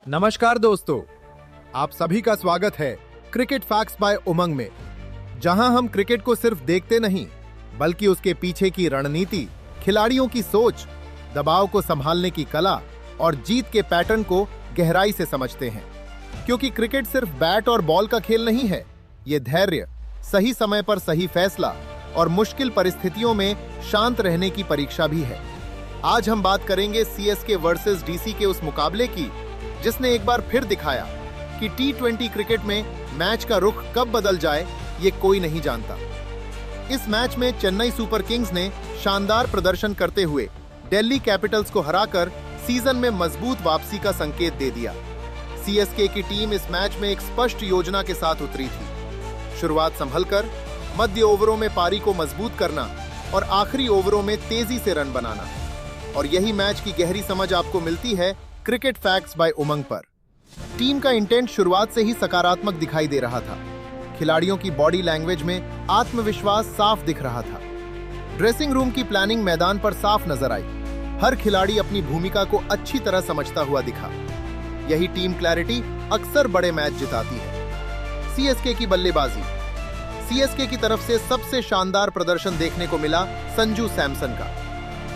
नमस्कार दोस्तों, आप सभी का स्वागत है क्रिकेट फैक्ट्स बाय उमंग में, जहां हम क्रिकेट को सिर्फ देखते नहीं बल्कि उसके पीछे की रणनीति, खिलाड़ियों की सोच, दबाव को संभालने की कला और जीत के पैटर्न को गहराई से समझते हैं। क्योंकि क्रिकेट सिर्फ बैट और बॉल का खेल नहीं है, ये धैर्य, सही समय पर सही फैसला और मुश्किल परिस्थितियों में शांत रहने की परीक्षा भी है। आज हम बात करेंगे सीएसके वर्सेस डीसी के उस मुकाबले की जिसने एक बार फिर दिखाया कि टी20 क्रिकेट में मैच का रुख कब बदल जाए ये कोई नहीं जानता। इस मैच में चेन्नई सुपर किंग्स ने शानदार प्रदर्शन करते हुए दिल्ली कैपिटल्स को हराकर सीजन में मजबूत वापसी का संकेत दे दिया। सीएसके की टीम इस मैच में एक स्पष्ट योजना के साथ उतरी थी। शुरुआत संभलकर, मध्य ओवरों में पारी को मजबूत करना और आखिरी ओवरों में तेजी से रन बनाना। और यही मैच की गहरी समझ आपको मिलती है क्रिकेट फैक्ट्स बाय उमंग पर। टीम का इंटेंट शुरुआत से ही सकारात्मक दिखाई दे रहा था। खिलाड़ियों की बॉडी लैंग्वेज में आत्मविश्वास साफ दिख रहा था। ड्रेसिंग रूम की प्लानिंग मैदान पर साफ नजर आई। हर खिलाड़ी अपनी भूमिका को अच्छी तरह समझता हुआ दिखा। यही टीम क्लैरिटी अक्सर बड़े मैच जिताती है। सीएसके की बल्लेबाजी। सीएसके की तरफ से सबसे शानदार प्रदर्शन देखने को मिला संजू सैमसन का।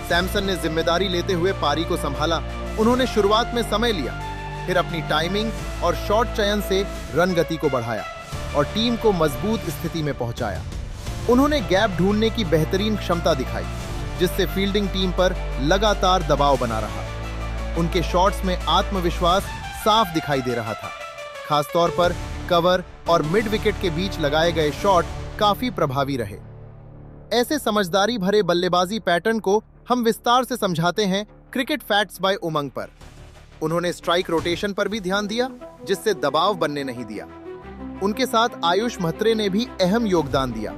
सैमसन ने जिम्मेदारी लेते हुए पारी को संभाला। उन्होंने शुरुआत में समय लिया, फिर अपनी टाइमिंग और शॉट चयन से रन गति को बढ़ाया और टीम को मजबूत स्थिति में पहुंचाया। उन्होंने गैप ढूंढने की बेहतरीन क्षमता दिखाई, जिससे फील्डिंग टीम पर लगातार दबाव बना रहा। उनके शॉट्स में आत्मविश्वास साफ दिखाई दे रहा था। खासतौर पर कवर और मिड विकेट के बीच लगाए गए शॉट काफी प्रभावी रहे। ऐसे समझदारी भरे बल्लेबाजी पैटर्न को हम विस्तार से समझाते हैं क्रिकेट फैक्ट्स बाय उमंग पर। उन्होंने स्ट्राइक रोटेशन पर भी ध्यान दिया, जिससे दबाव बनने नहीं दिया। उनके साथ आयुष म्हेत्रे ने भी अहम योगदान दिया।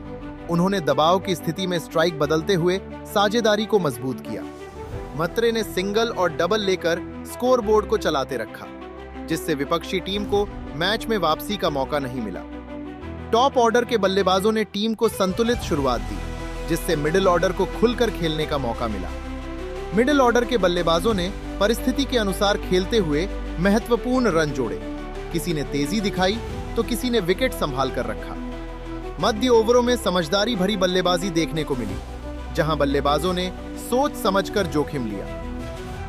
उन्होंने दबाव की स्थिति में स्ट्राइक बदलते हुए साझेदारी को मजबूत किया। म्हेत्रे ने सिंगल और डबल लेकर स्कोरबोर्ड को चलाते रखा, जिससे विपक्षी टीम को मैच में वापसी का मौका नहीं मिला। टॉप ऑर्डर के बल्लेबाजों ने टीम को संतुलित शुरुआत दी, जिससे मिडिल ऑर्डर को खुलकर खेलने का मौका मिला। मिडिल ऑर्डर के बल्लेबाजों ने परिस्थिति के अनुसार खेलते हुए महत्वपूर्ण रन जोड़े। किसी ने तेजी दिखाई तो किसी ने विकेट संभाल कर रखा। मध्य ओवरों में समझदारी भरी बल्लेबाजी देखने को मिली, जहां बल्लेबाजों ने सोच समझकर जोखिम लिया।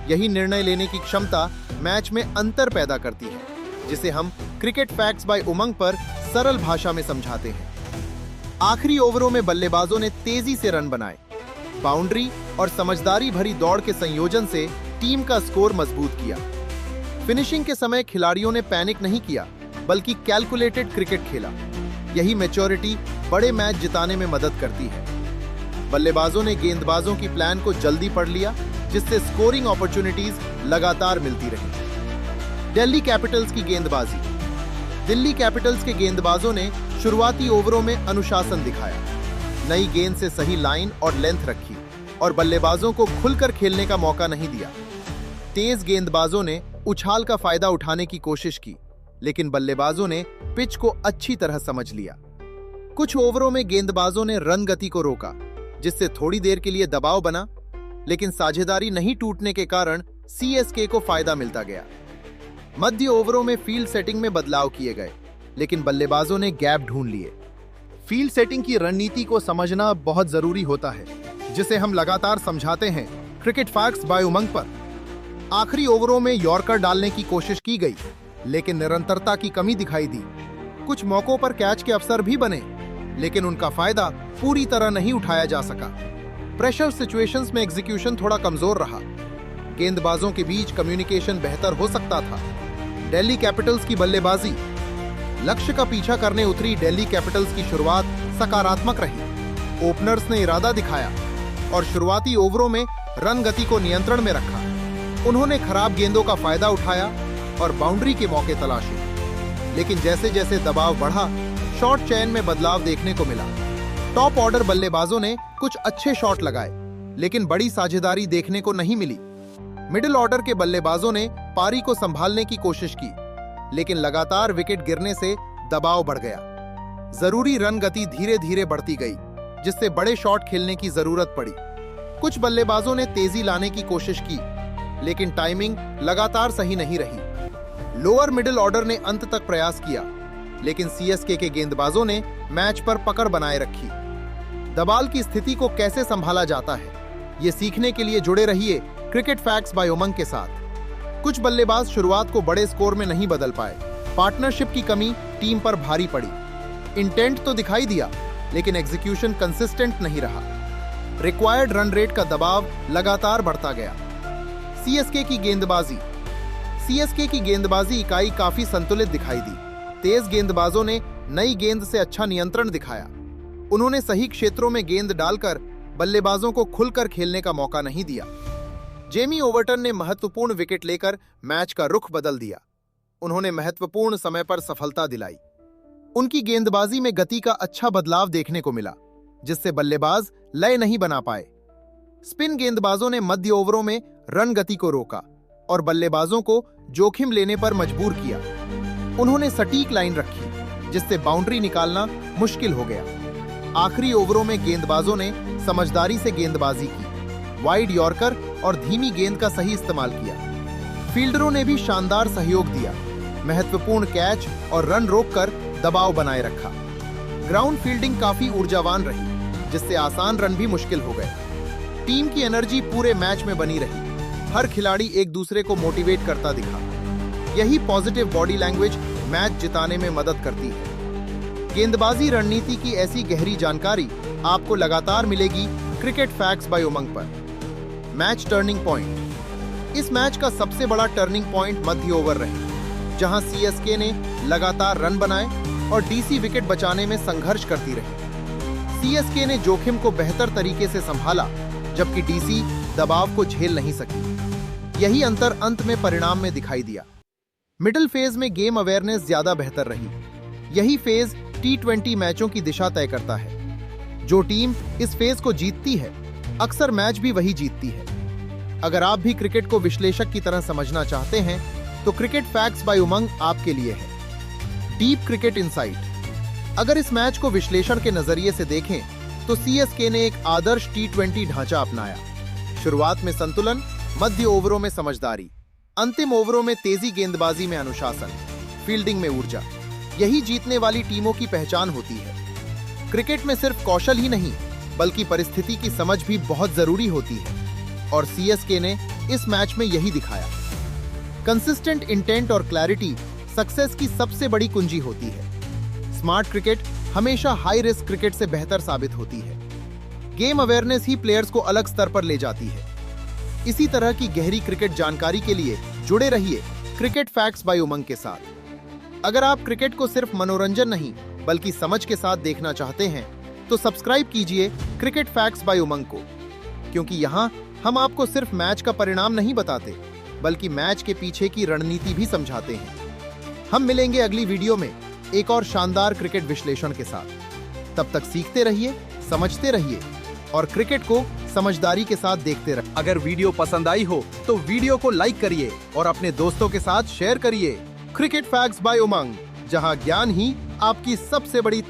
यही निर्णय लेने की क्षमता मैच में अंतर पैदा करती है, जिसे हम क्रिकेट फैक्ट्स बाय उमंग पर सरल भाषा में समझाते हैं। आखिरी ओवरों में बल्लेबाजों ने तेजी से रन बनाए। बाउंड्री और समझदारी भरी दौड़ के संयोजन से टीम का स्कोर मजबूत किया। फिनिशिंग के समय खिलाड़ियों ने पैनिक नहीं किया, बल्कि कैलकुलेटेड क्रिकेट खेला। यही मैच्योरिटी बड़े मैच जिताने में मदद करती है। बल्लेबाजों ने गेंदबाजों की प्लान को जल्दी पढ़ लिया, जिससे स्कोरिंग अपॉर्चुनिटीज लगातार मिलती रही। दिल्ली कैपिटल्स की गेंदबाजी। दिल्ली कैपिटल्स के गेंदबाजों ने शुरुआती ओवरों में अनुशासन दिखाया, नई गेंद से सही लाइन और लेंथ रखी और बल्लेबाजों को खुलकर खेलने का मौका नहीं दिया। तेज गेंदबाजों ने उछाल का फायदा उठाने की कोशिश की, लेकिन बल्लेबाजों ने पिच को अच्छी तरह समझ लिया। कुछ ओवरों में गेंदबाजों ने रन गति को रोका, जिससे थोड़ी देर के लिए दबाव बना, लेकिन साझेदारी नहीं टूटने के कारण सीएसके को फायदा मिलता गया। मध्य ओवरों में फील्ड सेटिंग में बदलाव किए गए, लेकिन बल्लेबाजों ने गैप ढूंढ लिए। फील्ड सेटिंग की रणनीति को समझना बहुत जरूरी होता है, जिसे हम लगातार समझाते हैं क्रिकेट फैक्ट्स बाय उमंग पर। आखिरी ओवरों में यॉर्कर डालने की कोशिश की गई, लेकिन निरंतरता की कमी दिखाई दी। कुछ मौकों पर कैच के अवसर भी बने, लेकिन उनका फायदा पूरी तरह नहीं उठाया जा सका। प्रेशर सिचुएशंस में एग्जीक्यूशन थोड़ा कमजोर रहा। गेंदबाजों के बीच कम्युनिकेशन बेहतर हो सकता था। दिल्ली कैपिटल्स की बल्लेबाजी। लक्ष्य का पीछा करने उतरी दिल्ली कैपिटल्स की शुरुआत सकारात्मक रही। ओपनर्स ने इरादा दिखाया और शुरुआती ओवरों में रन गति को नियंत्रण में रखा। उन्होंने खराब गेंदों का फायदा उठाया और बाउंड्री के मौके तलाशे। लेकिन जैसे जैसे दबाव बढ़ा, शॉट चयन में बदलाव देखने को मिला। टॉप ऑर्डर बल्लेबाजों ने कुछ अच्छे शॉट लगाए, लेकिन बड़ी साझेदारी देखने को नहीं मिली। मिडिल ऑर्डर के बल्लेबाजों ने पारी को संभालने की कोशिश की, लेकिन लगातार विकेट गिरने से दबाव बढ़ गया। जरूरी रन गति धीरे धीरे बढ़ती गई, जिससे बड़े शॉट खेलने की जरूरत पड़ी। कुछ बल्लेबाजों ने तेजी लाने की कोशिश की, लेकिन टाइमिंग लगातार सही नहीं रही। लोअर मिडिल ऑर्डर ने अंत तक प्रयास किया, लेकिन सीएसके के गेंदबाजों ने मैच पर पकड़ बनाए रखी। दबाव की स्थिति को कैसे संभाला जाता है, ये सीखने के लिए जुड़े रहिए क्रिकेट फैक्ट्स बाय उमंग के साथ। कुछ बल्लेबाज शुरुआत को बड़े स्कोर में नहीं बदल पाए। पार्टनरशिप की कमी टीम पर भारी पड़ी। इंटेंट तो दिखाई दिया, लेकिन एग्जीक्यूशन कंसिस्टेंट नहीं रहा। रिक्वायर्ड रन रेट का दबाव लगातार बढ़ता गया। सीएसके की गेंदबाजी इकाई काफी संतुलित दिखाई दी। तेज गेंदबाजों ने नई गेंद से अच्छा नियंत्रण दिखाया। उन्होंने सही क्षेत्रों में गेंद डालकर बल्लेबाजों को खुलकर खेलने का मौका नहीं दिया। जेमी ओवर्टन ने महत्वपूर्ण विकेट लेकर मैच का रुख बदल दिया। उन्होंने महत्वपूर्ण समय पर सफलता दिलाई। उनकी गेंदबाजी में गति का अच्छा बदलाव देखने को मिला, जिससे बल्लेबाज लय नहीं बना पाए। स्पिन गेंदबाजों ने मध्य ओवरों में रन गति को रोका और बल्लेबाजों को जोखिम लेने पर मजबूर किया। उन्होंने सटीक लाइन रखी, जिससे बाउंड्री निकालना मुश्किल हो गया। आखिरी ओवरों में गेंदबाजों ने समझदारी से गेंदबाजी की, वाइड यॉर्कर और धीमी गेंद का सही इस्तेमाल किया। फील्डरों ने भी शानदार सहयोग दिया, महत्वपूर्ण कैच और रन रोककर दबाव बनाए रखा। ग्राउंड फील्डिंग काफी ऊर्जावान रही, जिससे आसान रन भी मुश्किल हो गए। टीम की एनर्जी पूरे मैच में बनी रही। हर खिलाड़ी एक दूसरे को मोटिवेट करता दिखा। यही पॉजिटिव बॉडी लैंग्वेज मैच जिताने में मदद करती है। गेंदबाजी रणनीति की ऐसी गहरी जानकारी आपको लगातार मिलेगी क्रिकेट फैक्ट्स बाय उमंग पर। Match turning point. इस मैच का सबसे बड़ा टर्निंग पॉइंट मध्य ओवर रही, जहां सीएसके ने लगातार रन बनाए और डीसी विकेट बचाने में संघर्ष करती रही। सीएसके ने जोखिम को बेहतर तरीके से संभाला, जबकि डीसी दबाव को झेल नहीं सकी। यही अंतर अंत में परिणाम में दिखाई दिया। मिडिल फेज में गेम अवेयरनेस ज्यादा बेहतर रही। यही फेज T20 मैचों की दिशा तय करता है। जो टीम इस फेज को जीतती है, अक्सर मैच भी वही जीतती है। अगर आप भी क्रिकेट को विश्लेषक की तरह समझना चाहते हैं, तो क्रिकेट फैक्ट्स बाय उमंग आपके लिए है। Deep cricket insight. अगर इस मैच को विश्लेषण के नजरिए से देखें, तो सीएसके ने एक आदर्श T20 ढांचा अपनाया। शुरुआत में संतुलन, मध्य ओवरों में समझदारी, अंतिम ओवरों में तेजी, गेंदबाजी में अनुशासन, फील्डिंग में ऊर्जा। यही जीतने वाली टीमों की पहचान होती है। क्रिकेट में सिर्फ कौशल ही नहीं, बल्कि परिस्थिति की समझ भी बहुत जरूरी होती है, और सीएसके ने इस मैच में यही दिखाया। कंसिस्टेंट इंटेंट और क्लैरिटी सक्सेस की सबसे बड़ी कुंजी होती है। स्मार्ट क्रिकेट हमेशा हाई रिस्क क्रिकेट से बेहतर साबित होती है। गेम अवेयरनेस ही प्लेयर्स को अलग स्तर पर ले जाती है। इसी तरह की गहरी क्रिकेट जानकारी के लिए जुड़े रहिए क्रिकेट फैक्ट्स बाय उमंग के साथ। अगर आप क्रिकेट को सिर्फ मनोरंजन नहीं, बल्कि समझ के साथ देखना चाहते हैं, तो सब्सक्राइब कीजिए क्रिकेट फैक्ट्स बाय उमंग को, क्योंकि यहाँ हम आपको सिर्फ मैच का परिणाम नहीं बताते, बल्कि मैच के पीछे की रणनीति भी समझाते हैं। हम मिलेंगे अगली वीडियो में एक और शानदार क्रिकेट विश्लेषण के साथ। तब तक सीखते रहिए, समझते रहिए और क्रिकेट को समझदारी के साथ देखते रहिए। अगर वीडियो पसंद आई हो तो वीडियो को लाइक करिए और अपने दोस्तों के साथ शेयर करिए। क्रिकेट फैक्ट्स बाय उमंग, जहां ज्ञान ही आपकी सबसे बड़ी